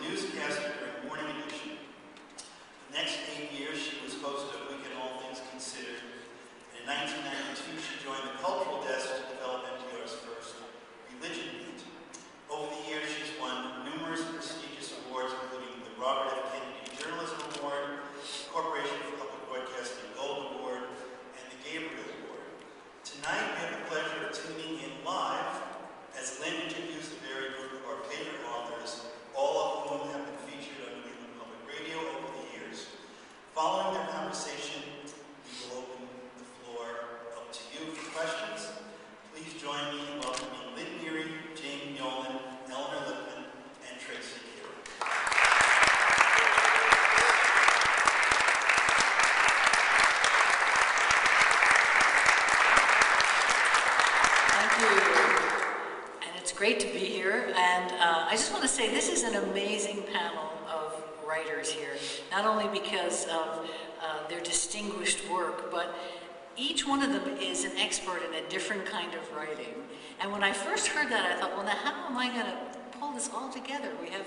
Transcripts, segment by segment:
newscaster during Morning Edition. The next 8 years, she was host of Weekend All Things Considered. In 1992, she joined the cultural desk to develop NPR's first religion beat. Over the years, she's won numerous prestigious awards, including the Robert F. Kennedy Journalism Award, the Corporation for Public Broadcasting Gold Award, and the Gabriel Award. Tonight, we have the pleasure of tuning in live as Lynn interviews the very group of our favorite authors, all of whom have been featured on New England Public Radio over the years. Following their conversation, we will open the floor up to you for questions. Please join me in welcoming Lynn Neary, Jane Yolen, Eleanor Lipman, and Tracy Kidder. Thank you. And it's great to be here. And I just want to say this is an amazing panel of writers here, not only because of their distinguished work, but each one of them is an expert in a different kind of writing. And when I first heard that, I thought, well, now how am I going to pull this all together? We have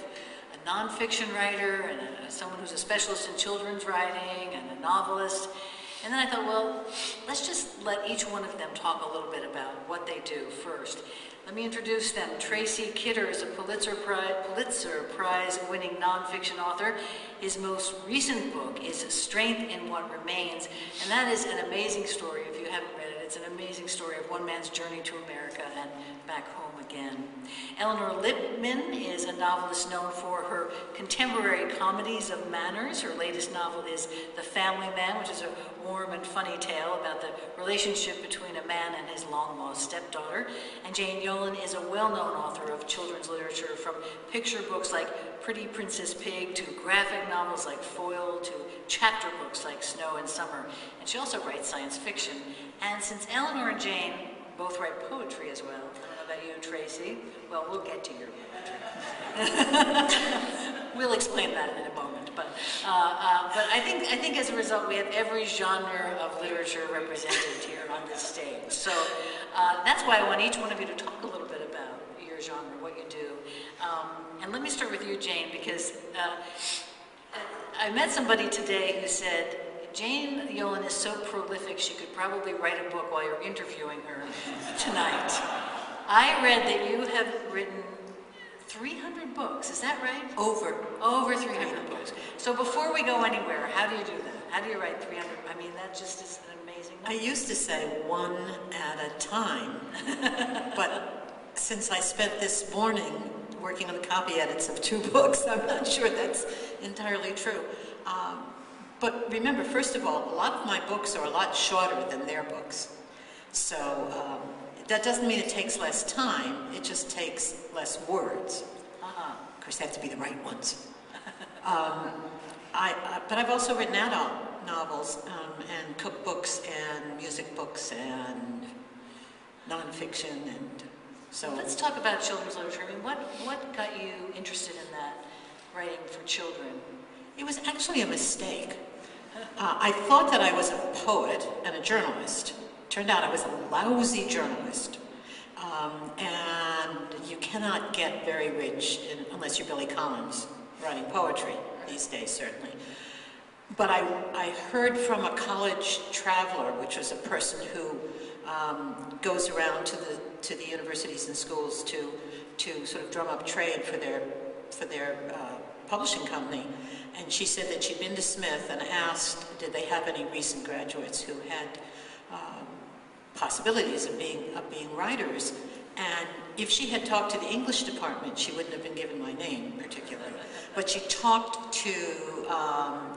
a nonfiction writer and someone who's a specialist in children's writing and a novelist. And then I thought, well, let's just let each one of them talk a little bit about what they do first. Let me introduce them. Tracy Kidder is a Pulitzer Prize winning nonfiction author. His most recent book is Strength in What Remains, and that is an amazing story. If you haven't read it, it's an amazing story of one man's journey to America and back home again. Eleanor Lipman is a novelist known for her contemporary comedies of manners. Her latest novel is The Family Man, which is a warm and funny tale about the relationship between a man and his long-lost stepdaughter. And Jane Yolen is a well-known author of children's literature, from picture books like Pretty Princess Pig to graphic novels like Foil to chapter books like Snow and Summer. And she also writes science fiction. And since Eleanor and Jane both write poetry as well, I don't know about you, Tracy. Well, we'll get to your poetry. We'll explain that in a moment. But I think as a result, we have every genre of literature represented here on this stage. So that's why I want each one of you to talk a little bit about your genre, what you do. And let me start with you, Jane, because I met somebody today who said, Jane Yolen is so prolific she could probably write a book while you're interviewing her tonight. I read that you have written 300 books, is that right? Over 300 books. So before we go anywhere, how do you do that? How do you write 300? I mean, that just is an amazing number. I used to say one at a time, but since I spent this morning working on the copy edits of 2 books, I'm not sure that's entirely true. But remember, first of all, a lot of my books are a lot shorter than their books. So that doesn't mean it takes less time, it just takes less words. Of course, they have to be the right ones. But I've also written adult novels and cookbooks and music books and nonfiction, and so. Let's talk about children's literature. I mean, what got you interested in that, writing for children? It was actually a mistake. I thought that I was a poet and a journalist. Turned out I was a lousy journalist. And you cannot get very rich unless you're Billy Collins, writing poetry these days, certainly. But I heard from a college traveler, which was a person who goes around to the universities and schools to sort of drum up trade for their publishing company. And she said that she'd been to Smith and asked, did they have any recent graduates who had possibilities of being writers? And if she had talked to the English department, she wouldn't have been given my name particularly. But she talked to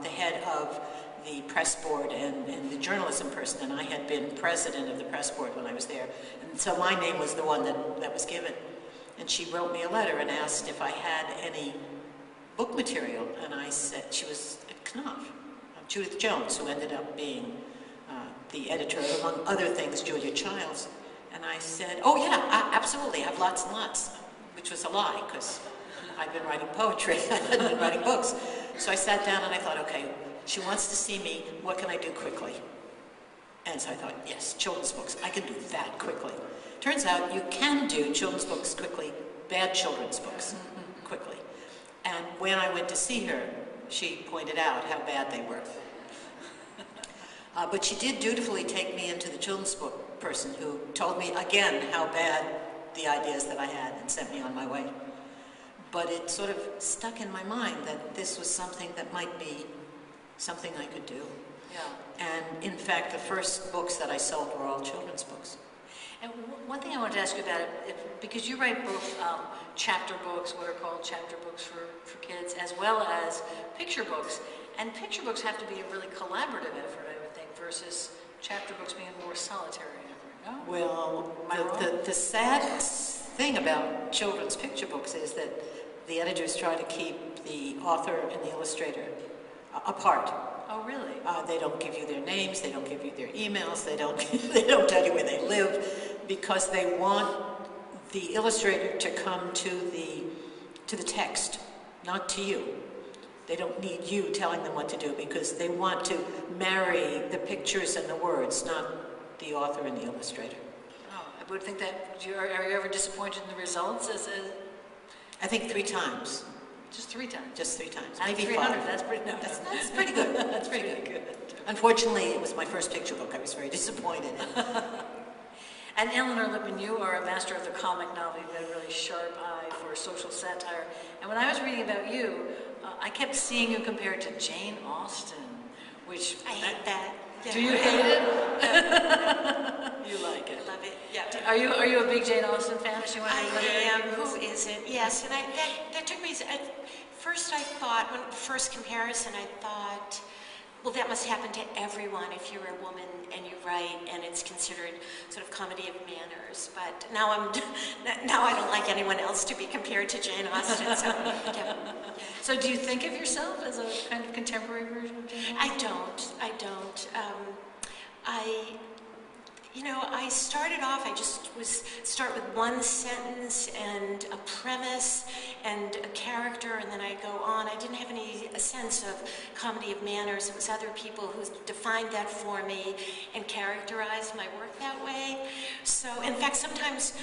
the head of the press board and the journalism person, and I had been president of the press board when I was there. And so my name was the one that was given. And she wrote me a letter and asked if I had any book material, and I said, she was at Knopf, Judith Jones, who ended up being the editor of, among other things, Julia Childs. And I said, oh yeah, absolutely, I have lots and lots, which was a lie, because I'd been writing poetry, I hadn't been writing books. So I sat down and I thought, okay, she wants to see me, what can I do quickly? And so I thought, yes, children's books, I can do that quickly. Turns out you can do children's books quickly, bad children's books quickly. And And when I went to see her, she pointed out how bad they were. But she did dutifully take me into the children's book person who told me again how bad the ideas that I had and sent me on my way. But it sort of stuck in my mind that this was something that might be something I could do. Yeah. And in fact, the first books that I sold were all children's books. And one thing I wanted to ask you about it, because you write both chapter books, what are called chapter books for kids, as well as picture books. And picture books have to be a really collaborative effort, I would think, versus chapter books being a more solitary effort, no? Well, the sad thing about children's picture books is that the editors try to keep the author and the illustrator apart. Oh, really? They don't give you their names, they don't give you their emails, they don't tell you where they live, because they want the illustrator to come to the text, not to you. They don't need you telling them what to do, because they want to marry the pictures and the words, not the author and the illustrator. Oh, I would think that. Are you ever disappointed in the results? I think 3 times. Just 3 times? Just 3 times. Out of Maybe 300, 5. that's pretty, no, That's pretty good. That's pretty good. Unfortunately, it was my first picture book. I was very disappointed. And Eleanor Lippman, you are a master of the comic novel. You've got a really sharp eye for social satire. And when I was reading about you, I kept seeing you compared to Jane Austen, which... I hate that. Yeah. Do you hate it? You like it. I love it, yeah. Are you a big Jane Austen fan? Is she one of your literary I am. heroes? Who isn't? Yes, and that took me... At first I thought, when first comparison, I thought, well, that must happen to everyone if you're a woman and you write and it's considered sort of comedy of manners. But now I don't like anyone else to be compared to Jane Austen. So, yeah. So do you think of yourself as a kind of contemporary version of Jane Austen? I don't. I started off, I just start with one sentence and a premise and a character, and then I go on. I didn't have any sense of comedy of manners. It was other people who defined that for me and characterized my work that way. So, in fact, sometimes,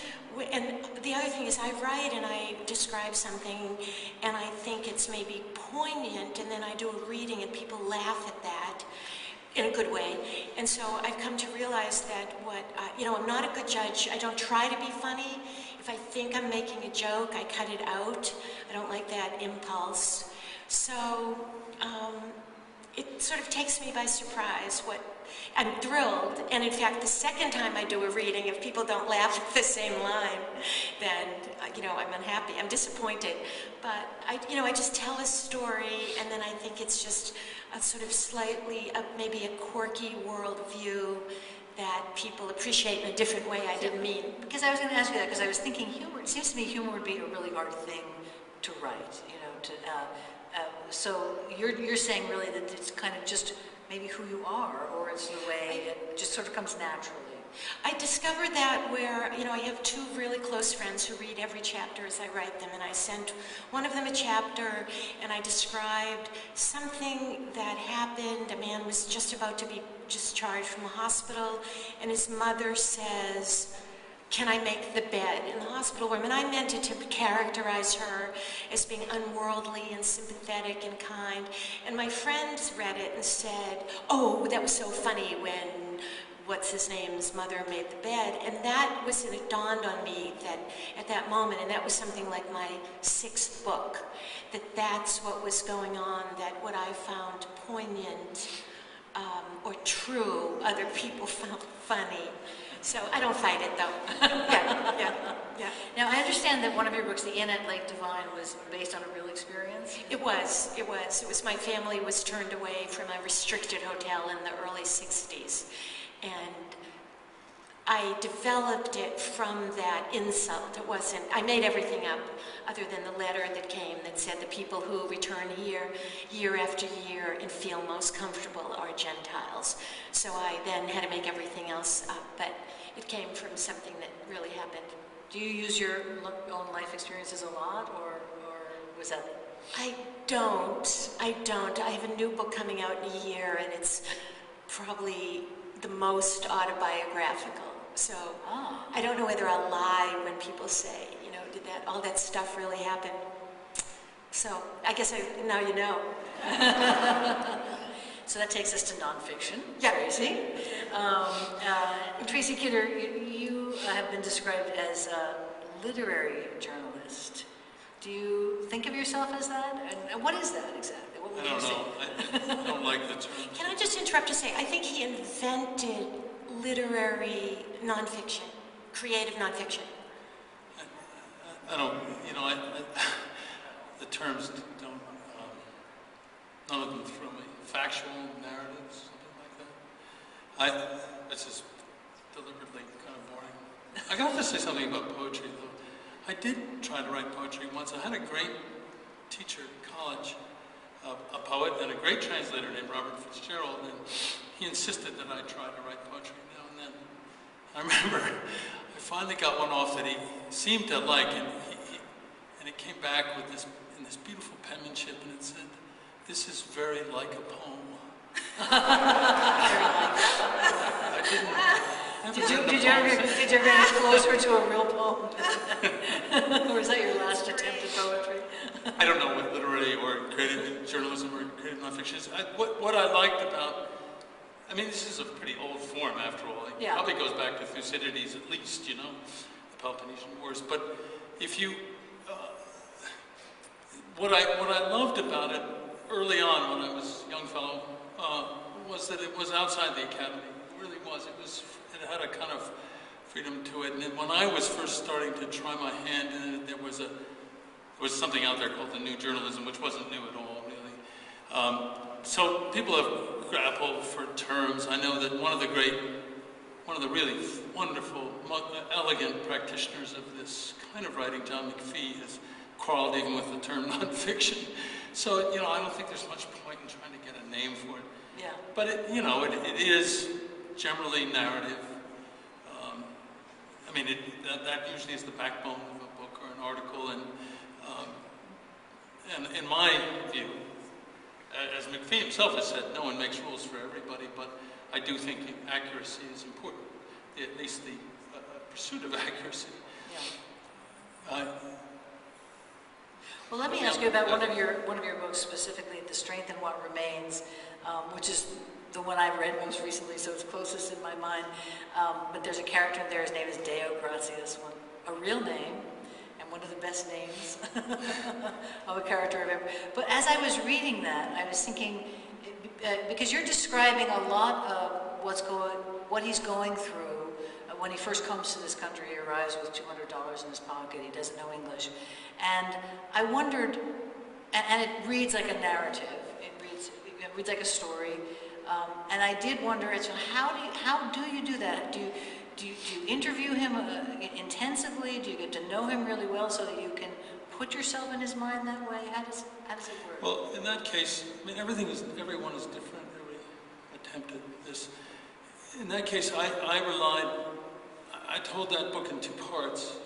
and the other thing is I write and I describe something and I think it's maybe poignant, and then I do a reading and people laugh at that in a good way. And so I've come to realize that I'm not a good judge. I don't try to be funny. If I think I'm making a joke, I cut it out. I don't like that impulse. So it sort of takes me by surprise. I'm thrilled, and in fact, the second time I do a reading, if people don't laugh at the same line, then I'm unhappy. I'm disappointed. But I just tell a story, and then I think it's just a sort of slightly, maybe a quirky worldview that people appreciate in a different way I didn't mean. Because I was going to ask you that, because I was thinking humor. It seems to me humor would be a really hard thing to write. So you're saying really that it's kind of just maybe who you are, or it's the way it just sort of comes naturally. I discovered that where, I have 2 really close friends who read every chapter as I write them, and I sent one of them a chapter, and I described something that happened. A man was just about to be discharged from a hospital, and his mother says, "Can I make the bed?" in the hospital room. And I meant it to characterize her as being unworldly and sympathetic and kind. And my friends read it and said, "Oh, that was so funny when what's-his-name's mother made the bed." And that was, and it dawned on me that at that moment, and that was something like my 6th book, that's what was going on, that what I found poignant or true, other people found funny. So I don't fight it, though. Yeah. Now, I understand that one of your books, The Inn at Lake Divine, was based on a real experience. It was. My family was turned away from a restricted hotel in the early 60s. And I developed it from that insult. I made everything up other than the letter that came that said the people who return here year after year and feel most comfortable are Gentiles. So I then had to make everything else up, but it came from something that really happened. Do you use your own life experiences a lot, or was that? I don't. I have a new book coming out in a year, and it's probably the most autobiographical. So I don't know whether I'll lie when people say, did all that stuff really happen? So I guess now you know. So that takes us to nonfiction, Yeah. Tracy. Tracy Kidder, you have been described as a literary journalist. Do you think of yourself as that? And what is that exactly? What would I you don't say? know. I don't like the term. Can I just interrupt to say, I think he invented literary nonfiction, creative nonfiction. I don't, the terms don't, none of them thrill me. Factual narratives, something like that. This is deliberately kind of boring. I got to say something about poetry, though. I did try to write poetry once. I had a great teacher at college, a poet and a great translator named Robert Fitzgerald, and he insisted that I try to write poetry now and then. I remember I finally got one off that he seemed to like, and it came back with this beautiful penmanship, and it said, "This is very like a poem." I Did you ever get closer to a real poem? Or was that your last attempt at poetry? I don't know what literary or creative journalism or creative nonfiction is. What I liked about, this is a pretty old form after all. It Yeah. probably goes back to Thucydides at least, the Peloponnesian Wars. But if you, what I loved about it early on when I was a young fellow was that it was outside the academy. It really was. It had a kind of freedom to it. And then when I was first starting to try my hand in it, there was something out there called the new journalism, which wasn't new at all, really. So people have grappled for terms. I know that one of the really wonderful, elegant practitioners of this kind of writing, John McPhee, has quarreled even with the term nonfiction. So, I don't think there's much point in trying to get a name for it. Yeah. But it is generally narrative. That usually is the backbone of a book or an article, and in my view, as McPhee himself has said, no one makes rules for everybody, but I do think accuracy is important, at least the pursuit of accuracy. Yeah. Well, let me ask you about one of your books specifically, "The Strength in What Remains," which is the one I read most recently, so it's closest in my mind. But there's a character in there. His name is Deo Gratias, a real name, and one of the best names of a character I've ever. But as I was reading that, I was thinking, because you're describing a lot of what he's going through when he first comes to this country. He arrives with $200 in his pocket. He doesn't know English. And I wondered, and it reads like a narrative. It reads like a story. And I did wonder, how do you do that? Do you interview him intensively? Do you get to know him really well so that you can put yourself in his mind that way? How does it work? Well, in that case, everyone is different. Every attempt at this. In that case, I told that book in two parts.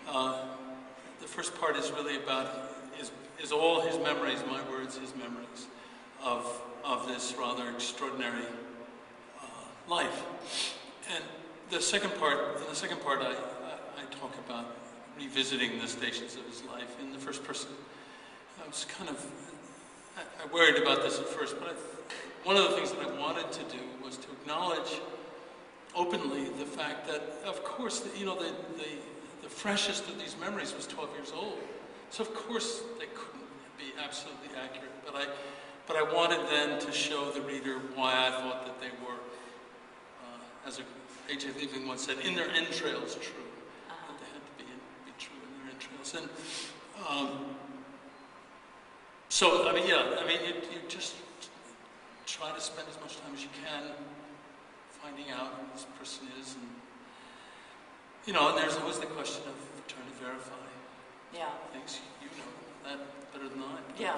The first part is really about is all his memories, my words, his memories of this rather extraordinary life. And in the second part, I talk about revisiting the stations of his life in the first person. I was I worried about this at first, but one of the things that I wanted to do was to acknowledge openly the fact that, of course, the freshest of these memories was 12 years old. So of course they couldn't be absolutely accurate, but I wanted then to show the reader why I thought that they were, as H.A. Liebling once said, in their entrails true. That they had to be true in their entrails. And you just try to spend as much time as you can finding out who this person is, and there's always the question of trying to verify. Yeah. Things you know that better than I. Yeah.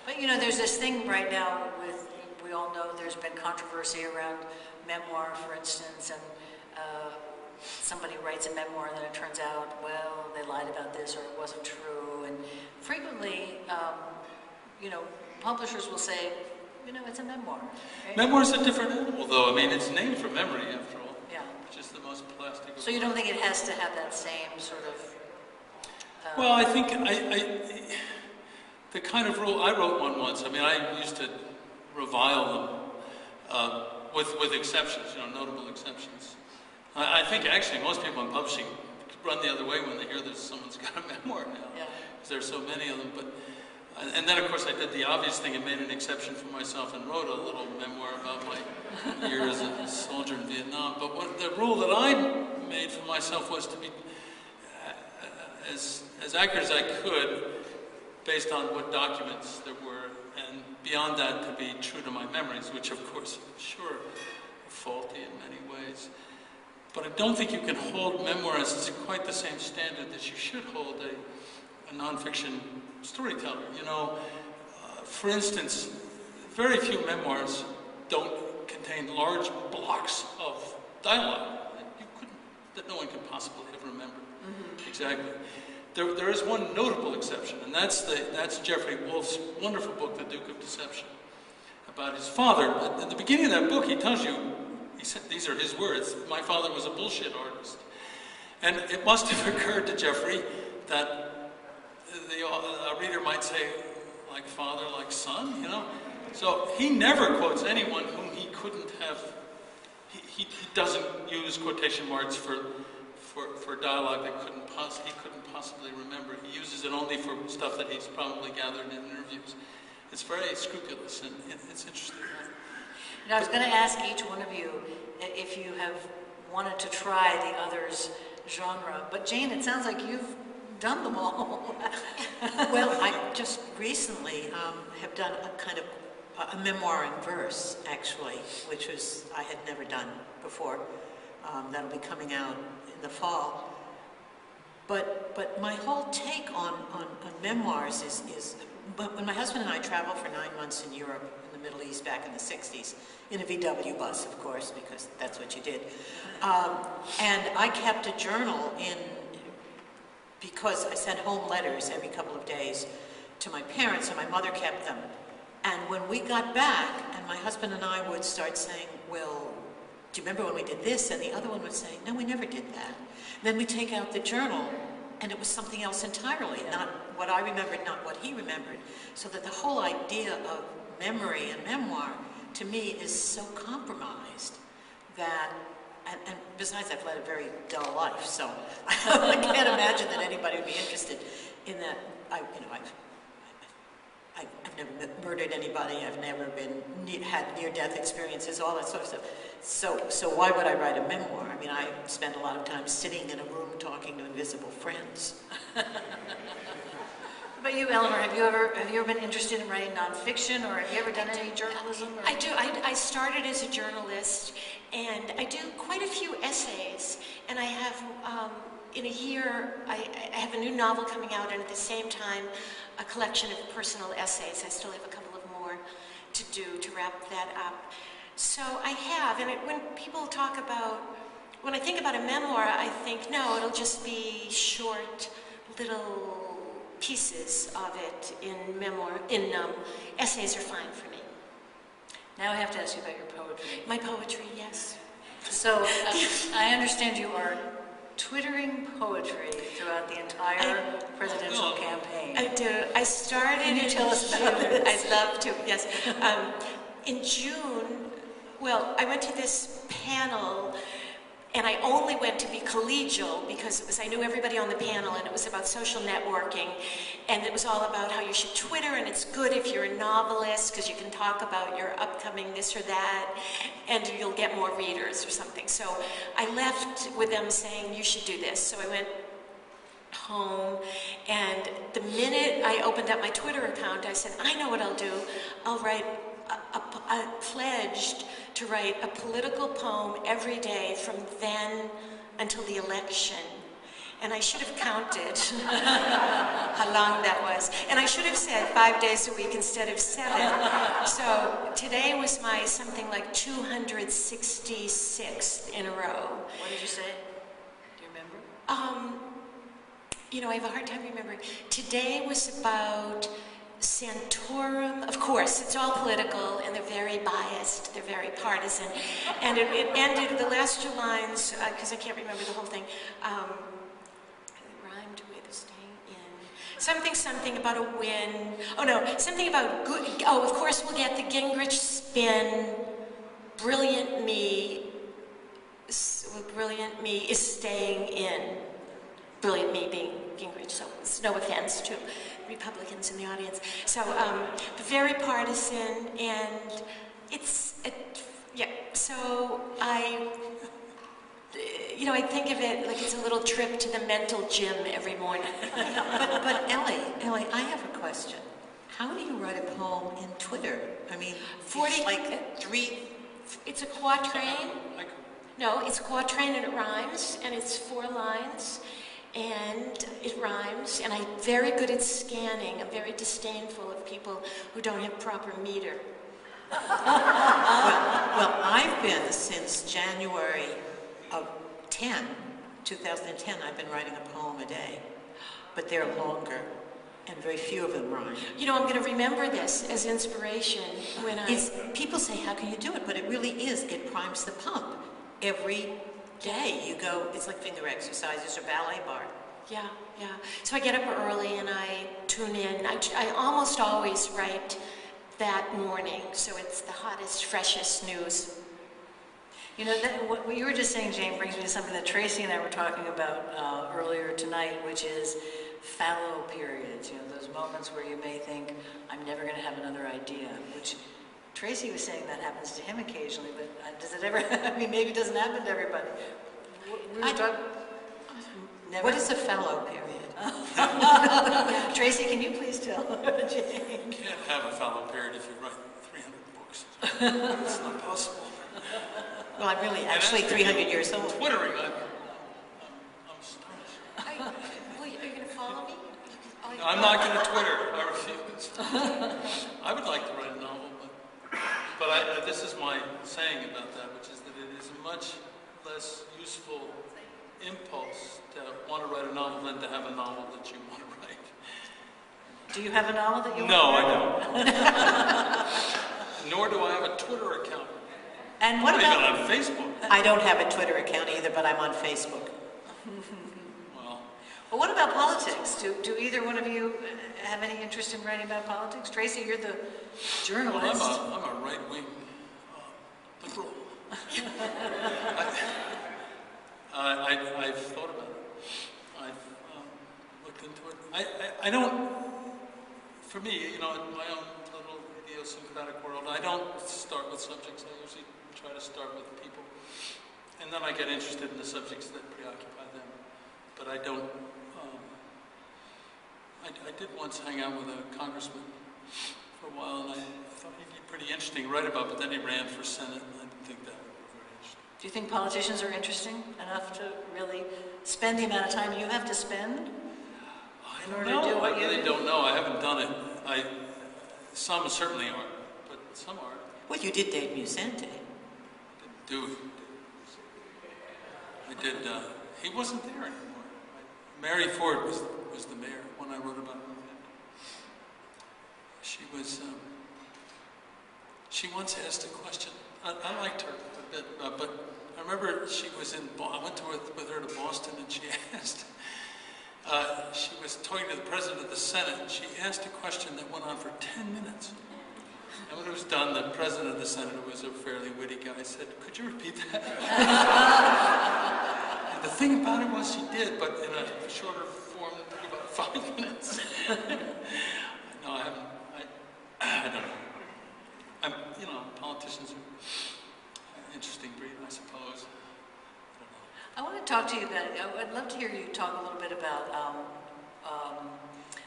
But there's this thing right now we all know there's been controversy around Memoir, for instance, and somebody writes a memoir and then it turns out, well, they lied about this or it wasn't true. And frequently, publishers will say, it's a memoir. Right? Memoir is a different animal, though. It's named for memory, after all. Yeah. Which is the most plastic. So you don't think it has to have that same sort of... Well, I think the kind of rule, I wrote one once. I mean, I used to revile them with exceptions, notable exceptions. I think actually most people in publishing run the other way when they hear that someone's got a memoir now, because there's so many of them. And then of course I did the obvious thing and made an exception for myself and wrote a little memoir about my year as a soldier in Vietnam. But the rule that I made for myself was to be as accurate as I could based on what documents there were, and beyond that to be true to my memories, which of course I'm sure are faulty in many ways. But I don't think you can hold memoirs to quite the same standard that you should hold a nonfiction storyteller. For instance, very few memoirs don't contain large blocks of dialogue that no one could possibly have remembered. Exactly. There is one notable exception, and that's Geoffrey Wolf's wonderful book, The Duke of Deception, about his father. At the beginning of that book, he tells you, he said, these are his words, my father was a bullshit artist. And it must have occurred to Geoffrey that a reader might say, like father, like son, So he never quotes anyone whom he couldn't have, he doesn't use quotation marks for dialogue that he couldn't possibly remember. He uses it only for stuff that he's probably gathered in interviews. It's very scrupulous, and it's interesting. I was going to ask each one of you if you have wanted to try the other's genre, but Jane, it sounds like you've done them all. Well, I just recently have done a kind of a memoir in verse, actually, which I had never done before. That'll be coming out in the fall. But my whole take on memoirs is when my husband and I traveled for 9 months in Europe, in the Middle East, back in the 60s, in a VW bus, of course, because that's what you did. And I kept a journal because I sent home letters every couple of days to my parents, and my mother kept them. And when we got back, and my husband and I would start saying, well, do you remember when we did this? And the other one would say, no, we never did that. Then we take out the journal, and it was something else entirely, not what I remembered, not what he remembered. So that the whole idea of memory and memoir, to me, is so compromised that, and besides, I've led a very dull life, so I can't imagine that anybody would be interested in that. I've never murdered anybody. I've never had near-death experiences, all that sort of stuff. So why would I write a memoir? I mean, I spend a lot of time sitting in a room talking to invisible friends. What about you, Eleanor? Have you ever been interested in writing nonfiction, or have you ever done any journalism? Or? I do. I started as a journalist, and I do quite a few essays. And I have, in a year, I have a new novel coming out, and at the same time, a collection of personal essays. I still have a couple of more to do to wrap that up. So I have, and when I think about a memoir, I think, no, it'll just be short, little pieces of it essays are fine for me. Now I have to ask you about your poetry. My poetry, yes. So I understand you are twittering poetry throughout the entire presidential campaign. I do. I started. Can you tell us about this? I'd love to. Yes. In June, well, I went to this panel. And I only went to be collegial because I knew everybody on the panel, and it was about social networking, and it was all about how you should Twitter, and it's good if you're a novelist because you can talk about your upcoming this or that, and you'll get more readers or something. So I left with them saying, you should do this. So I went home, and the minute I opened up my Twitter account, I said, I know what I'll do. I'll write I pledged to write a political poem every day from then until the election. And I should have counted how long that was. And I should have said 5 days a week instead of 7. So today was my something like 266th in a row. What did you say? Do you remember? I have a hard time remembering. Today was about Santorum. Of course, it's all political, and they're very biased, they're very partisan. And it ended, the last 2 lines, because I can't remember the whole thing, it rhymed with staying in. Something about a win. Oh no, something about good. Oh, of course we'll get the Gingrich spin. Brilliant me is staying in. Brilliant me being Gingrich, so it's no offense to Republicans in the audience. So very partisan, and yeah. So I think of it like it's a little trip to the mental gym every morning. But Ellie, I have a question. How do you write a poem in Twitter? I mean, 40 it's like 3. It's a quatrain. No, it's a quatrain and it rhymes, and it's 4 lines, and it rhymes, and I'm very good at scanning. I'm very disdainful of people who don't have proper meter. Well, I've been since January of 2010, I've been writing a poem a day, but they're longer, and very few of them rhyme. I'm going to remember this as inspiration when People say, how can you do it? But it really is. It primes the pump. Every day you go, it's like finger exercises or ballet bar. Yeah. So I get up early and I tune in. I almost always write that morning, so it's the hottest, freshest news. What you were just saying, Jane, brings me to something that Tracy and I were talking about earlier tonight, which is fallow periods. Those moments where you may think, I'm never going to have another idea, which Tracy was saying that happens to him occasionally, but does it ever, maybe it doesn't happen to everybody. Never. What is a fallow period? Tracy, can you please tell Jane? You can't have a fallow period if you write 300 books. It's not possible. Well, I'm really actually 300 years old. Twittering, I'm astonished. Are you going to follow me? No, I'm not going to Twitter. I refuse. I would like to write a novel, but this is my saying about that, which is that it is a much less useful impulse to want to write a novel than to have a novel that you want to write. Do you have a novel that you No, want to I don't. Nor do I have a Twitter account. And what I'm about... not even on Facebook. I don't have a Twitter account either, but I'm on Facebook. Well, what about politics? Do either one of you have any interest in writing about politics? Tracy, you're the journalist. Well, I'm a right-wing liberal. I've thought about it. I've looked into it. I don't, for me, in my own little idiosyncratic world, I don't start with subjects. I usually try to start with people. And then I get interested in the subjects that preoccupy them. But I don't, I did once hang out with a congressman for a while, and I thought he'd be pretty interesting to write about, but then he ran for Senate, and I didn't think that would be very interesting. Do you think politicians are interesting enough to really spend the amount of time you have to spend in order to do what you do? I really don't know. I haven't done it. Some certainly aren't, but some aren't. Well, you did date Musante. I did. He wasn't there anymore. Mary Ford was the mayor when I wrote about her. She was. She once asked a question. I liked her a bit, but I remember she was in. I went with her to Boston, and she asked. She was talking to the president of the Senate, and she asked a question that went on for 10 minutes. And when it was done, the president of the Senate, who was a fairly witty guy, said, "Could you repeat that?" And the thing about it was she did, but in a shorter form that took about 5 minutes. No, I haven't. I don't know. Politicians are an interesting breed, I suppose. I want to talk to you about, I'd love to hear you talk a little bit about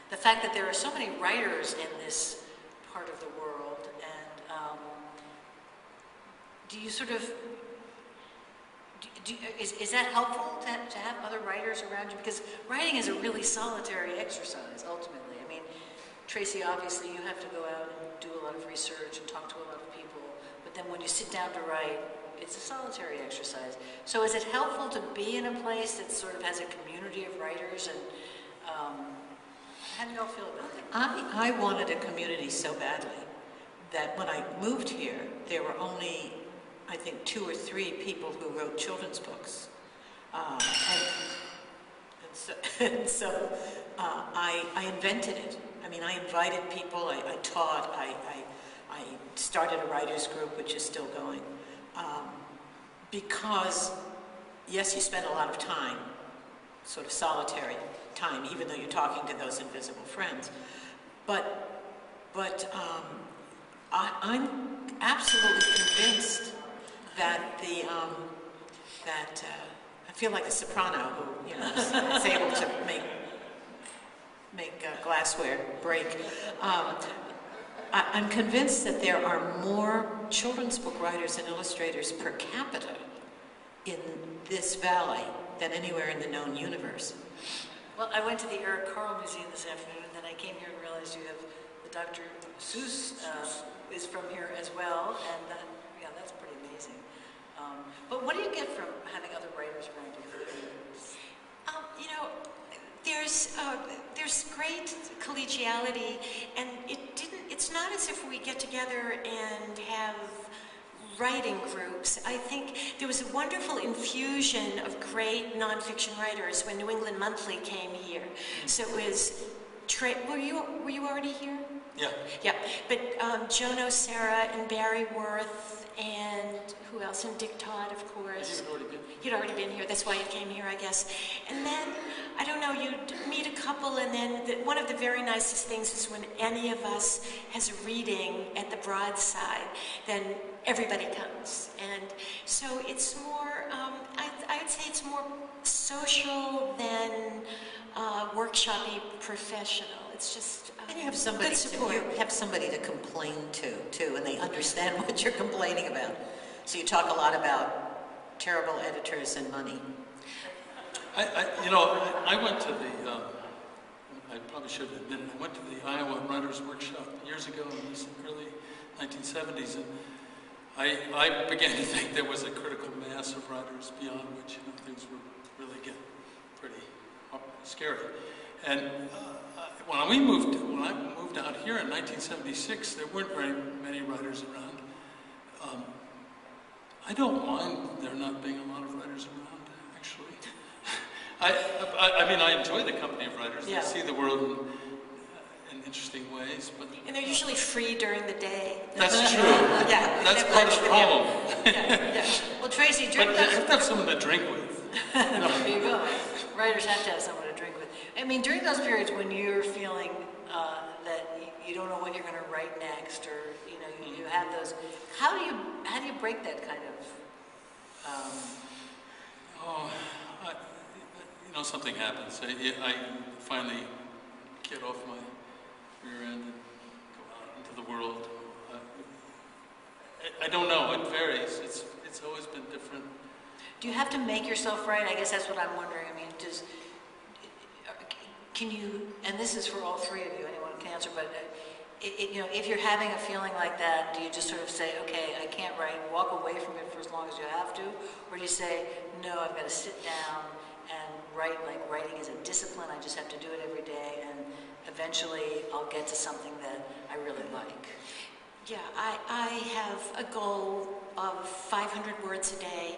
the fact that there are so many writers in this part of the world, and do you sort of, is that helpful to have other writers around you? Because writing is a really solitary exercise, ultimately. I mean, Tracy, obviously you have to go out and do a lot of research and talk to a lot of people, but then when you sit down to write, it's a solitary exercise. So is it helpful to be in a place that sort of has a community of writers, and how do you all feel about that? I wanted a community so badly that when I moved here, there were only, I think, 2 or 3 people who wrote children's books. And So I invented it. I mean, I invited people, I taught, I started a writers group, which is still going. Because, yes, you spend a lot of time, sort of solitary time, even though you're talking to those invisible friends. But I'm absolutely convinced that I feel like a soprano who, you know, is able to make glassware break. I'm convinced that there are more children's book writers and illustrators per capita in this valley than anywhere in the known universe. Well, I went to the Eric Carle Museum this afternoon, and then I came here and realized you have the Dr. Seuss is from here as well, and yeah, that's pretty amazing. But what do you get from having other writers around you? You know, there's great collegiality, and it's not as if we get together and have writing groups. I think there was a wonderful infusion of great nonfiction writers when New England Monthly came here. So it was, were you already here? Yeah. Yeah, but Jono Serra and Barry Worth and who else? And Dick Todd, of course. He'd already been here. That's why he came here, I guess. And then, I don't know, you'd meet a couple, and then one of the very nicest things is when any of us has a reading at the Broadside, then everybody comes. And so it's more, I would say it's more social than workshop-y professional. It's just And you have somebody good support. you have somebody to complain to, too, and they understand what you're complaining about. So you talk a lot about terrible editors and money. I went to the, I probably should have admitted, I went to the Iowa Writers Workshop years ago in the early 1970s, and I began to think there was a critical mass of writers beyond which, things would really get pretty scary. And when I moved out here in 1976, there weren't very many writers around. I don't mind there not being a lot of writers around, actually. I mean, I enjoy the company of writers. Yeah. They see the world in interesting ways, but And they're usually free during the day. that's true. Yeah, That's part of the problem. yeah. Well, Tracy, But during you those... have to have someone to drink with. There you go. Writers have to have someone to drink with. I mean, during those periods when you're feeling that you don't know what you're going to write next, or you have those, how do you break that kind of? Something happens. I finally get off my rear end and go out into the world. I don't know. It varies. It's always been different. Do you have to make yourself write? I guess that's what I'm wondering. I mean, can you, and this is for all three of you, anyone can answer, but if you're having a feeling like that, do you just sort of say, okay, I can't write, walk away from it for as long as you have to? Or do you say, no, I've got to sit down and write, like writing is a discipline, I just have to do it every day, and eventually I'll get to something that I really like? Yeah, I have a goal of 500 words a day,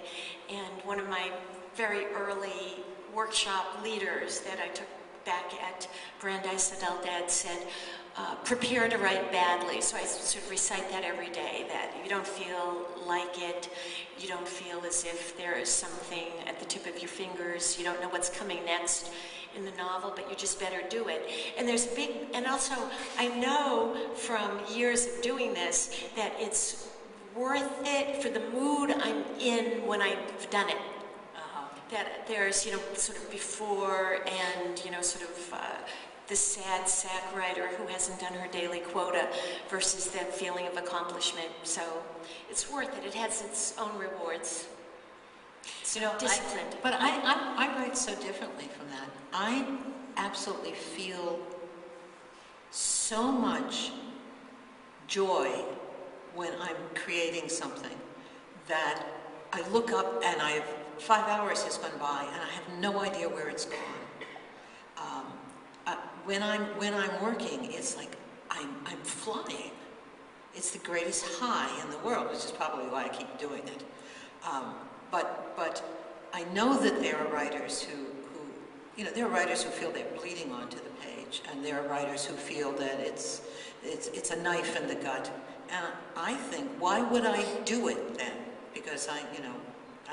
and one of my very early workshop leaders that I took back at Brandeis Adult said, prepare to write badly. So I sort of recite that every day, that you don't feel like it, you don't feel as if there is something at the tip of your fingers, you don't know what's coming next in the novel, but you just better do it. And there's and also I know from years of doing this that it's worth it for the mood I'm in when I've done it. That there's, sort of before and, sort of the sad sack writer who hasn't done her daily quota versus that feeling of accomplishment. So it's worth it. It has its own rewards. Disciplined. But I write so differently from that. I absolutely feel so much joy when I'm creating something that I look up and 5 hours has gone by and I have no idea where it's gone. When I'm working, it's like I'm flying. It's the greatest high in the world, which is probably why I keep doing it. But I know that there are writers who you know, there are writers who feel they're bleeding onto the page, and there are writers who feel that it's a knife in the gut. And I think, why would I do it then? Because I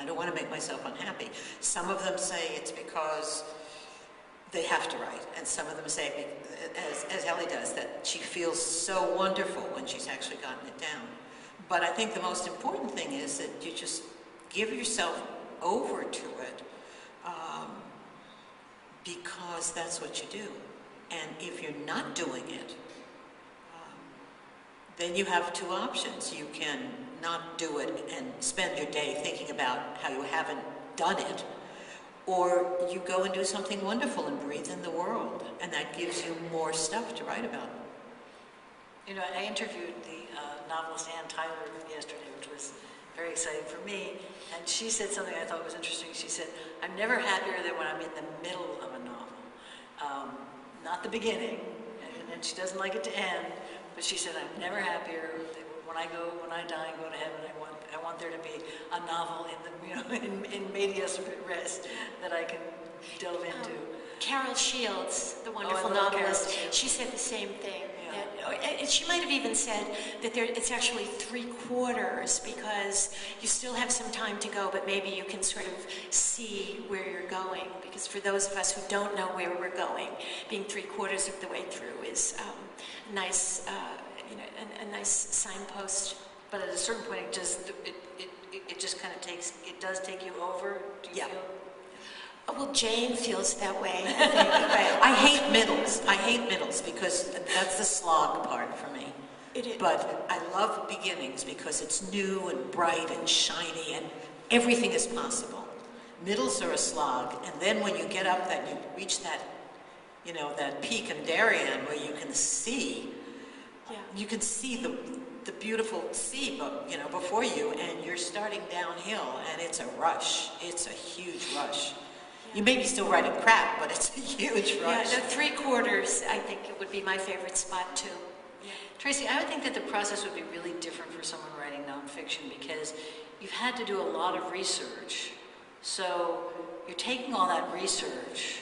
don't want to make myself unhappy. Some of them say it's because they have to write, and some of them say, as Ellie does, that she feels so wonderful when she's actually gotten it down. But I think the most important thing is that you just give yourself over to it, because that's what you do. And if you're not doing it, then you have two options. You can not do it and spend your day thinking about how you haven't done it, or you go and do something wonderful and breathe in the world, and that gives you more stuff to write about. You know, I interviewed the novelist Ann Tyler yesterday, which was very exciting for me, and she said something I thought was interesting. She said, I'm never happier than when I'm in the middle of a novel, not the beginning, and she doesn't like it to end, but she said, I'm never happier when I die and go to heaven. I want there to be a novel in medias res that I can delve into. Carol Shields, the wonderful Carol novelist, Shields. she said the same thing. Yeah. And she might have even said that it's actually 3/4 because you still have some time to go, but maybe you can sort of see where you're going. Because for those of us who don't know where we're going, being 3/4 of the way through is nice, a nice signpost. But at a certain point, it just kind of does take you over. Do you feel? Oh, well, Jane feels that way. I hate middles because that's the slog part for me. It is. But I love beginnings because it's new and bright and shiny and everything is possible. Middles are a slog, and then when you get up that you reach that, that peak in Darien where you can see, the beautiful sea, before you, and you're starting downhill, and it's a rush. It's a huge rush. You may be still writing crap, but it's a huge rush. Yeah, 3/4, I think it would be my favorite spot too. Yeah. Tracy, I would think that the process would be really different for someone writing nonfiction because you've had to do a lot of research. So you're taking all that research,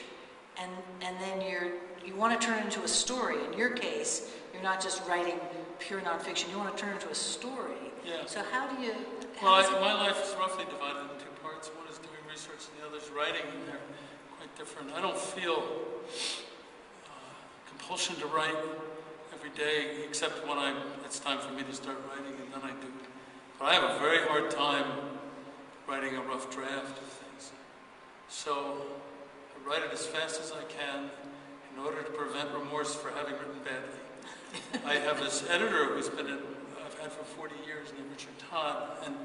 and then you want to turn it into a story. In your case, you're not just writing pure nonfiction. You want to turn it into a story. Yeah. So how do you? Well, my life is roughly divided into two parts. One is doing research, and the other is writing, and they're quite different. I don't feel compulsion to write every day, except when it's time for me to start writing, and then I do. But I have a very hard time writing a rough draft of things. So I write it as fast as I can in order to prevent remorse for having written badly. I have this editor who's I've had for 40 years, named Richard Todd, and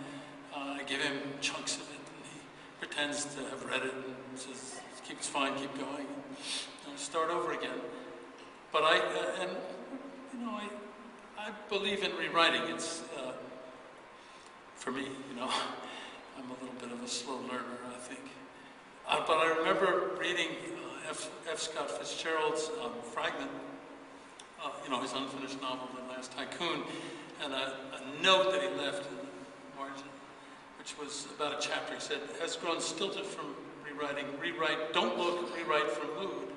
I give him chunks of it, and he pretends to have read it and says, "It's fine, keep going," and start over again. But I believe in rewriting. It's for me, I'm a little bit of a slow learner, I think. But I remember reading F. Scott Fitzgerald's Fragment. His unfinished novel, The Last Tycoon, and a note that he left in the margin, which was about a chapter. He said, "Has grown stilted from rewriting. Rewrite, don't look, rewrite from mood."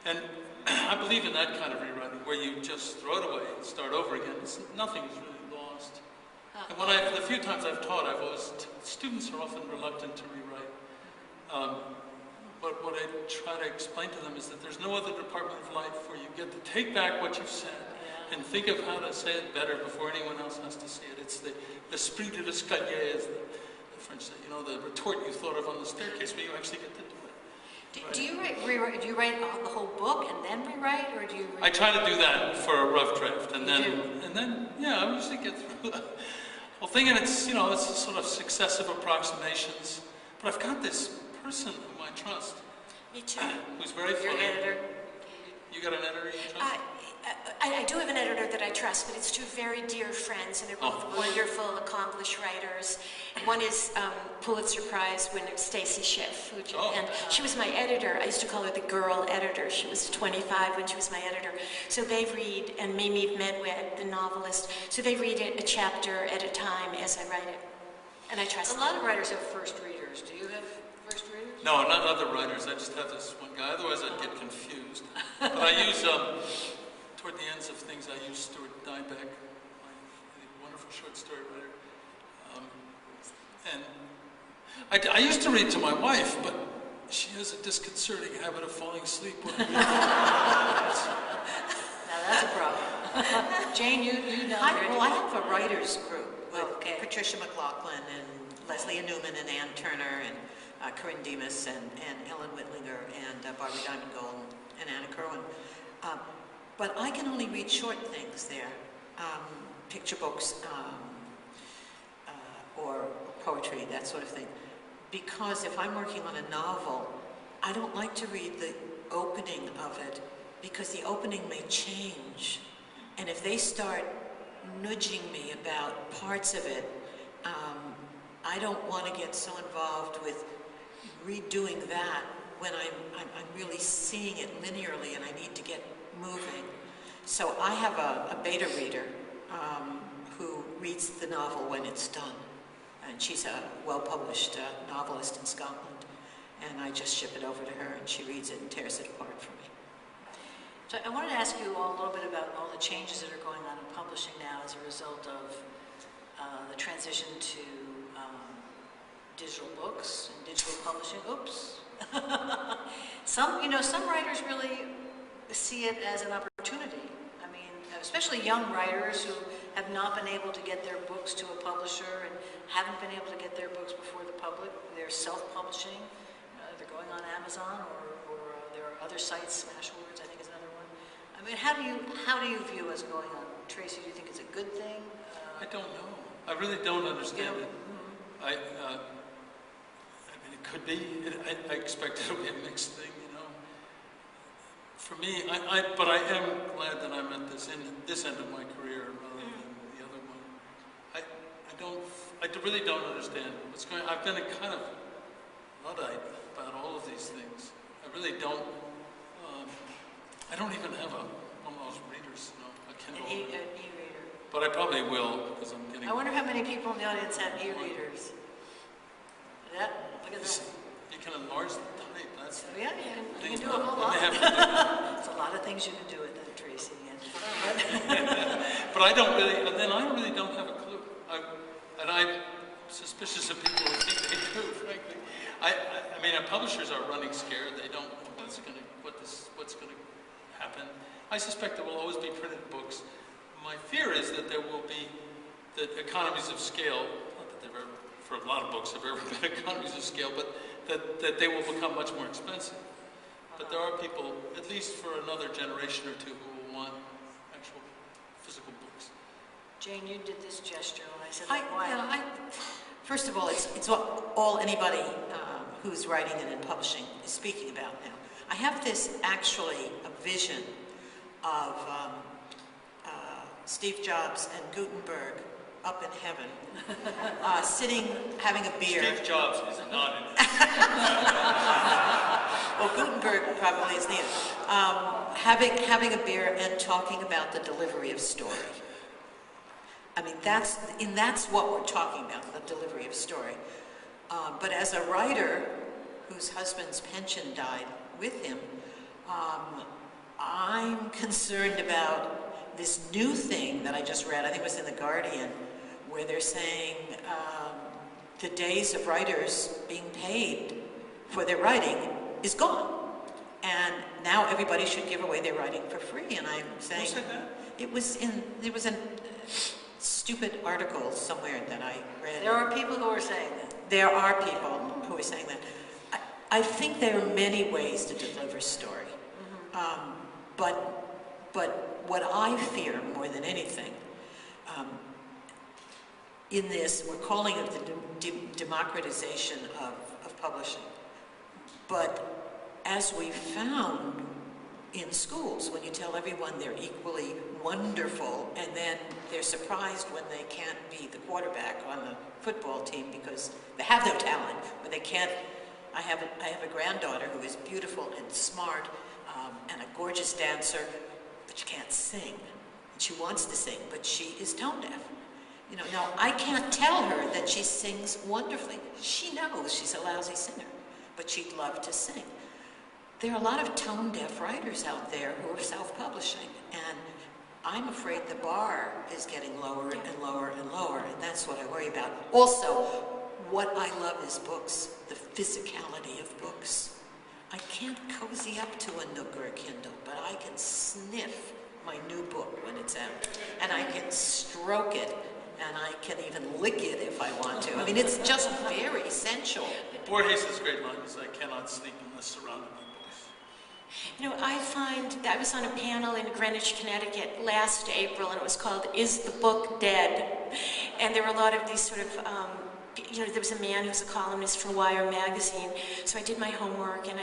And I believe in that kind of rewriting, where you just throw it away and start over again. Nothing is really lost. And the few times I've taught, students are often reluctant to rewrite. But what I try to explain to them is that there's no other department of life where you get to take back what you've said and think of how to say it better before anyone else has to see it. It's the esprit de l'escalier, as the French say, the retort you thought of on the staircase, where you actually get to do it. Do you write the whole book and then rewrite, or do you? I try to do that for a rough draft, and then I usually get through the whole thing, and it's it's sort of successive approximations. But I've got this person whom I trust. Me too. Who's very funny. Your editor. You got an editor you trust? I do have an editor that I trust, but it's two very dear friends, and they're both wonderful, accomplished writers. And one is Pulitzer Prize winner Stacy Schiff, and she was my editor. I used to call her the girl editor. She was 25 when she was my editor. So they read, and Mimi Medwed, the novelist, so they read it a chapter at a time as I write it. And I trust A lot of writers have first readers. Do you have first readers? No, not other writers. I just have this one guy. Otherwise, I'd get confused. But I use, toward the ends of things, I use Stuart Diebeck, my wonderful short story writer. And I used to read to my wife, but she has a disconcerting habit of falling asleep when I read. Now that's a problem. Jane, you know. I have a writers group with Patricia McLaughlin and Leslie Newman and Ann Turner and Corinne Demas and Ellen Whitlinger and Barbara Diamond Gold and Anna Kerwin. But I can only read short things there, picture books or poetry, that sort of thing. Because if I'm working on a novel, I don't like to read the opening of it because the opening may change. And if they start nudging me about parts of it, I don't want to get so involved with redoing that when I'm really seeing it linearly and I need to get moving. So I have a beta reader who reads the novel when it's done. And she's a well-published novelist in Scotland. And I just ship it over to her and she reads it and tears it apart for me. So I wanted to ask you all a little bit about all the changes that are going on in publishing now as a result of the transition to digital books and digital publishing. Oops. Some writers really see it as an opportunity. I mean, especially young writers who have not been able to get their books to a publisher and haven't been able to get their books before the public. They're self-publishing. They're going on Amazon or there are other sites. Smashwords, I think, is another one. I mean, how do you view what's going on? Tracy, do you think it's a good thing? I don't know. I really don't understand it. I mean, it could be. I expect it'll be a mixed thing, you know. For me, but I am glad that I'm at this end of my career rather than the other one. I really don't understand what's going on. I've been a kind of Luddite about all of these things. I really don't. I don't even have one of those readers, a Kindle. An e-reader. But I probably will because I'm getting. I wonder how many people in the audience have e-readers. Look at that. You can enlarge the type. That's. Yeah, you can do a whole lot. There's a lot of things you can do with that, Tracy. But I don't really, and then I really don't have a clue. I'm suspicious of people who think they do, frankly. I mean, our publishers are running scared. They don't know what's going to happen. I suspect there will always be printed books. My fear is that there will be economies of scale, not that there ever, for a lot of books, have ever been economies of scale, but that they will become much more expensive. But there are people, at least for another generation or two, who will want actual physical books. Jane, you did this gesture when I said why? First of all, it's all anybody who's writing and in publishing is speaking about now. I have this actually a vision of Steve Jobs and Gutenberg up in heaven, sitting, having a beer. Steve Jobs is not in it. Well, Gutenberg probably is neither. Having a beer and talking about the delivery of story. I mean, that's what we're talking about, the delivery of story. But as a writer whose husband's pension died with him, I'm concerned about this new thing that I just read, I think it was in The Guardian, where they're saying the days of writers being paid for their writing is gone. And now everybody should give away their writing for free. And I'm saying... Who said that? There was a stupid article somewhere that I read. There are people who are saying that. There are people who are saying that. I think there are many ways to deliver story. But what I fear more than anything, in this, we're calling it the democratization of publishing. But as we found in schools, when you tell everyone they're equally wonderful, and then they're surprised when they can't be the quarterback on the football team because they have no talent, but they can't. I have a granddaughter who is beautiful and smart and a gorgeous dancer, but she can't sing. And she wants to sing, but she is tone deaf. You know, now I can't tell her that she sings wonderfully. She knows she's a lousy singer. but she'd love to sing. There are a lot of tone-deaf writers out there who are self-publishing, and I'm afraid the bar is getting lower and lower and lower, and that's what I worry about. Also, what I love is books, the physicality of books. I can't cozy up to a Nook or a Kindle, but I can sniff my new book when it's out, and I can stroke it, and I can even lick it if I want to. I mean, it's just very essential. Borges has great lines. I cannot sleep unless surrounded by books. You know, I find that I was on a panel in Greenwich, Connecticut last April, and it was called "Is the Book Dead?" And there were a lot of these sort of, you know, there was a man who was a columnist for Wire magazine, so I did my homework, and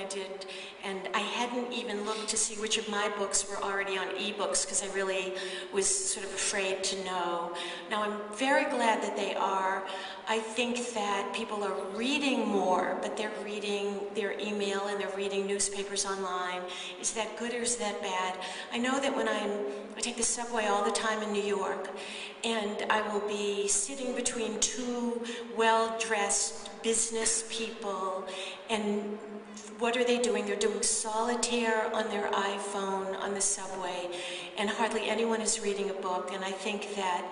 I hadn't even looked to see which of my books were already on ebooks, because I really was sort of afraid to know. Now, I'm very glad that they are. I think that people are reading more, but they're reading their email and they're reading newspapers online. Is that good or is that bad? I know that when I take the subway all the time in New York, and I will be sitting between two well-dressed business people, and what are they doing? They're doing solitaire on their iPhone on the subway, and hardly anyone is reading a book. And I think that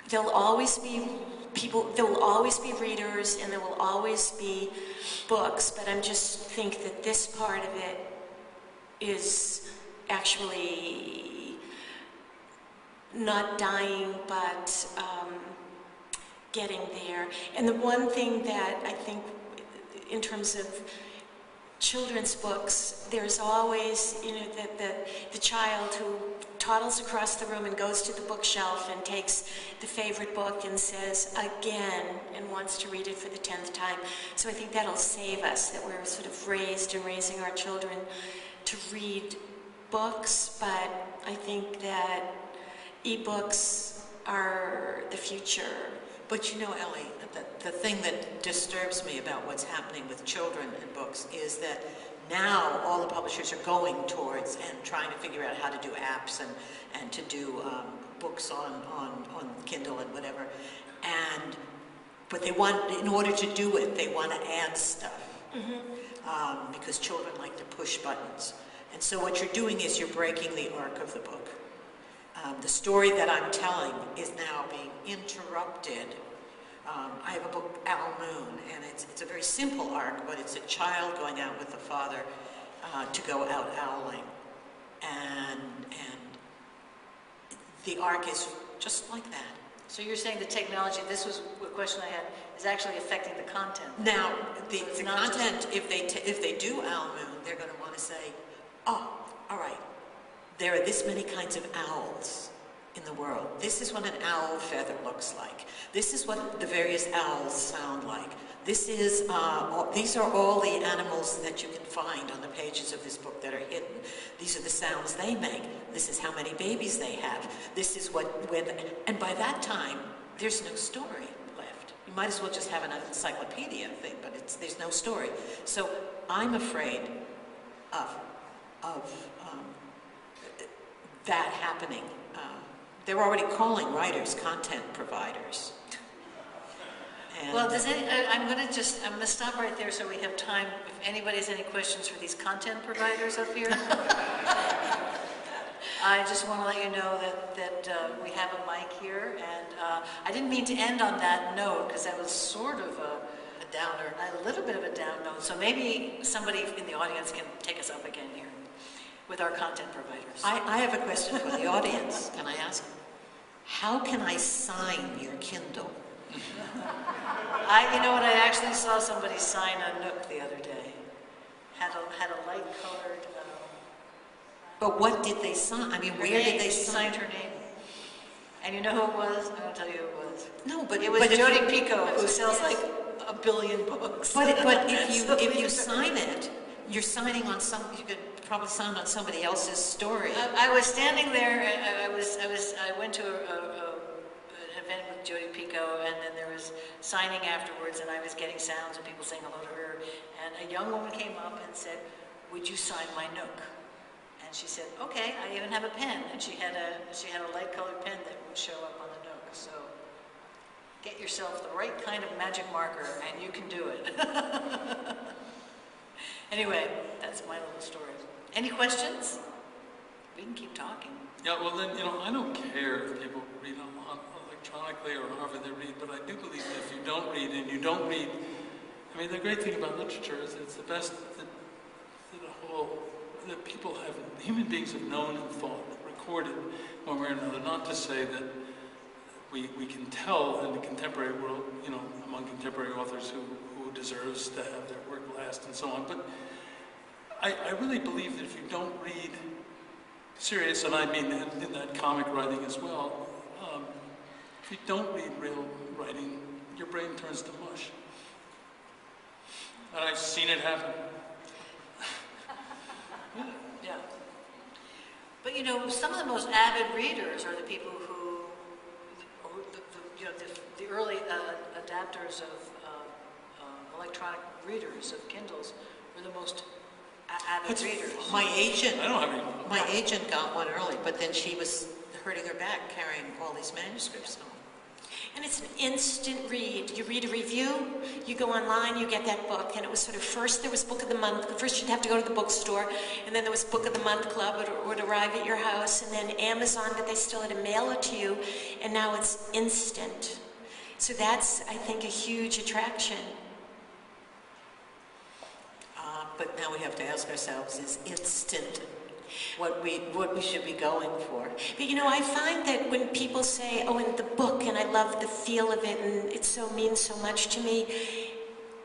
there'll always be people, there will always be readers, and there will always be books, but I just think that this part of it is actually not dying, but getting there. And the one thing that I think in terms of children's books, there's always, you know, the child who toddles across the room and goes to the bookshelf and takes the favorite book and says again and wants to read it for the 10th time. So I think that'll save us, that we're sort of raised and raising our children to read books, but I think that ebooks are the future. But you know, Ellie, the thing that disturbs me about what's happening with children and books is that now all the publishers are going towards and trying to figure out how to do apps and to do books on Kindle and whatever. But they want, in order to do it, they want to add stuff. Mm-hmm. Because children like to push buttons. And so what you're doing is you're breaking the arc of the book. The story that I'm telling is now being interrupted. I have a book, Owl Moon, and it's a very simple arc, but it's a child going out with the father to go out owling. And the arc is just like that. So you're saying the technology, this was a question I had, is actually affecting the content. Now, the content, if they do Owl Moon, they're going to want to say, oh, all right, there are this many kinds of owls in the world. This is what an owl feather looks like. This is what the various owls sound like. This is, these are all the animals that you can find on the pages of this book that are hidden. These are the sounds they make. This is how many babies they have. This is and by that time, there's no story left. You might as well just have an encyclopedia thing, but there's no story. So I'm afraid of that happening. They're already calling writers content providers. And well, I'm going to stop right there so we have time. If anybody has any questions for these content providers up here, I just want to let you know that we have a mic here, and I didn't mean to end on that note because that was sort of a downer, a little bit of a down note. So maybe somebody in the audience can take us up again here with our content providers. I have a question for the audience. Can I ask? How can I sign your Kindle? You know what? I actually saw somebody sign a Nook the other day. Had a light colored. But what did they sign? I mean, where did they She sign? signed her name. And you know who it was? I won't tell you who it was. No, but it was Jodi Picoult, who sells like 1 billion books. But if you sign it, you're signing on you could probably sign on somebody else's story. I was standing there. I went to an event with Jodi Picoult, and then there was signing afterwards, and I was getting sounds of people saying hello to her. And a young woman came up and said, "Would you sign my Nook?" And she said, "Okay, I even have a pen." And she had a light colored pen that would show up on the Nook. So Get yourself the right kind of magic marker and you can do it. Anyway, that's my little story. Any questions? We can keep talking. Yeah, well then, I don't care if people read on electronically or however they read, but I do believe that if you don't read and you don't read, the great thing about literature is it's the best that people have, human beings have known and thought, recorded one way or another. Not to say that we can tell in the contemporary world, among contemporary authors who deserves to have their work last and so on, but I really believe that if you don't read serious, and I mean in that comic writing as well, if you don't read real writing, your brain turns to mush. And I've seen it happen. Yeah. But some of the most avid readers are the people who the early adapters of electronic readers of Kindles were the most avid readers. My agent, I don't have any. my agent got one early, but then she was hurting her back carrying all these manuscripts home. And it's an instant read. You read a review, you go online, you get that book. And it was sort of, first there was Book of the Month. First you'd have to go to the bookstore, and then there was Book of the Month Club. It would arrive at your house, and then Amazon, but they still had to mail it to you. And now it's instant. So that's, I think, a huge attraction. But now we have to ask ourselves, is instant what we should be going for? But I find that when people say, oh, in the book, and I love the feel of it, and it means so much to me,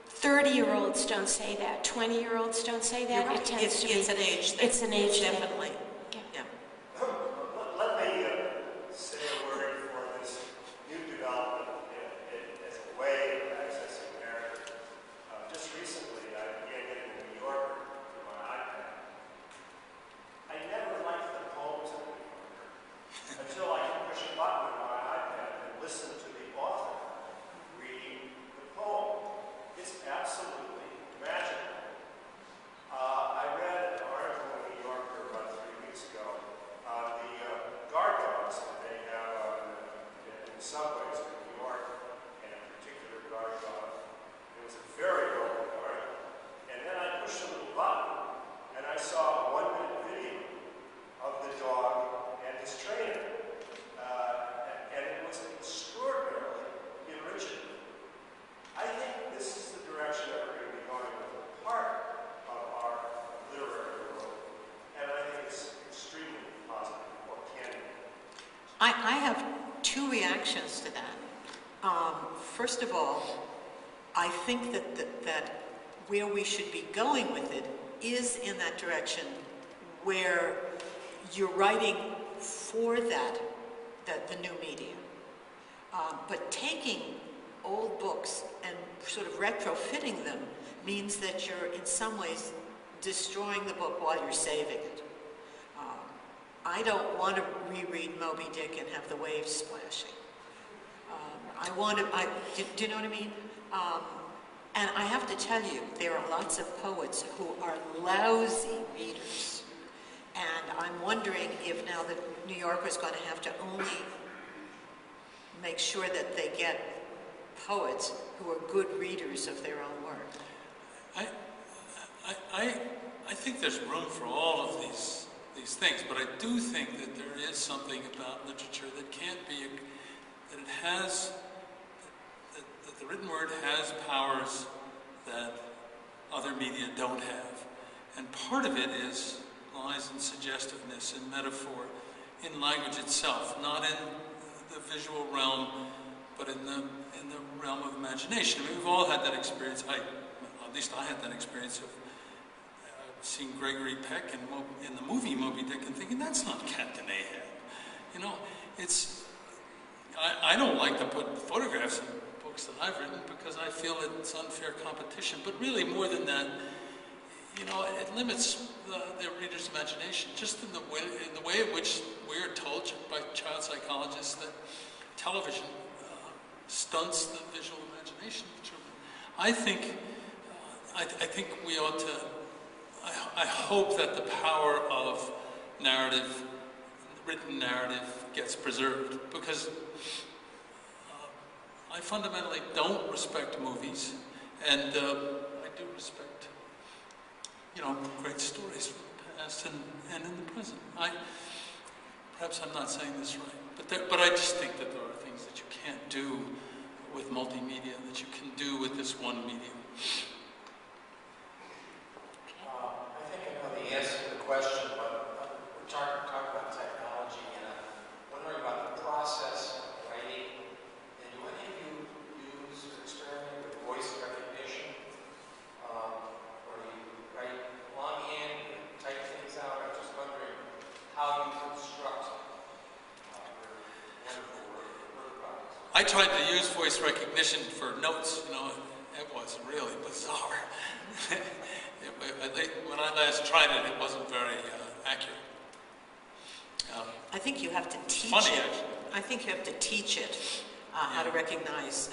30-year-olds don't say that. 20-year-olds don't say that. Right. It tends to be... It's an age thing. It's an age thing. Definitely. Yeah. Let me say a word for this new development as a way of accessing narrative. Just recently, I began getting the New Yorker through my iPad. I never liked the poems in the New Yorker until I could push a button on my iPad and listen to the author reading the poem. It's absolutely magical. I read an article in the New Yorker about 3 weeks ago on the guard dogs that they have in the subways in New York, and a particular guard dog. It was a very old guard. And then I pushed a little button, and I saw a 1-minute video of the dog and his trainer. And it was extraordinarily enriching. I think this is the direction that we're going to be going with a part of our literary world. And I think it's extremely positive, or can be. I have two reactions to that. First of all, I think that where we should be going with it is in that direction where you're writing for the new medium. But taking old books and sort of retrofitting them means that you're in some ways destroying the book while you're saving it. I don't want to reread Moby Dick and have the waves splashing. Do you know what I mean? And I have to tell you, there are lots of poets who are lousy readers. And I'm wondering if now the New Yorker is going to have to only make sure that they get poets who are good readers of their own work. I think there's room for all of these things, but I do think that there is something about literature that can't be, that it has, that the written word has powers that other media don't have. And part of it lies in suggestiveness, in metaphor, in language itself, not in the visual realm, but in the realm of imagination. I mean, we've all had that experience. At least I had that experience of seeing Gregory Peck in the movie Moby Dick and thinking, that's not Captain Ahab. I don't like to put photographs in books that I've written because I feel it's unfair competition. But really, more than that, it limits the reader's imagination, just in the way in which we're told by child psychologists that television stunts the visual imagination of children. I think we ought to. I hope that the power of narrative, written narrative, gets preserved, because I fundamentally don't respect movies, and I do respect, great stories from the past and in the present. Perhaps I'm not saying this right, but I just think that there are things that you can't do with multimedia that you can do with this one medium. I think I know the answer to the question, but we're talking about technology, and I'm wondering about the process of writing. And do any of you use or experiment with voice recognition? Or do you write longhand, you type things out? I'm just wondering how you construct your wonderful word products. I tried to use voice recognition for notes, it was really bizarre. When I last tried it, it wasn't very accurate. I think you have to teach Funny, it. actually. I think you have to teach it how to recognize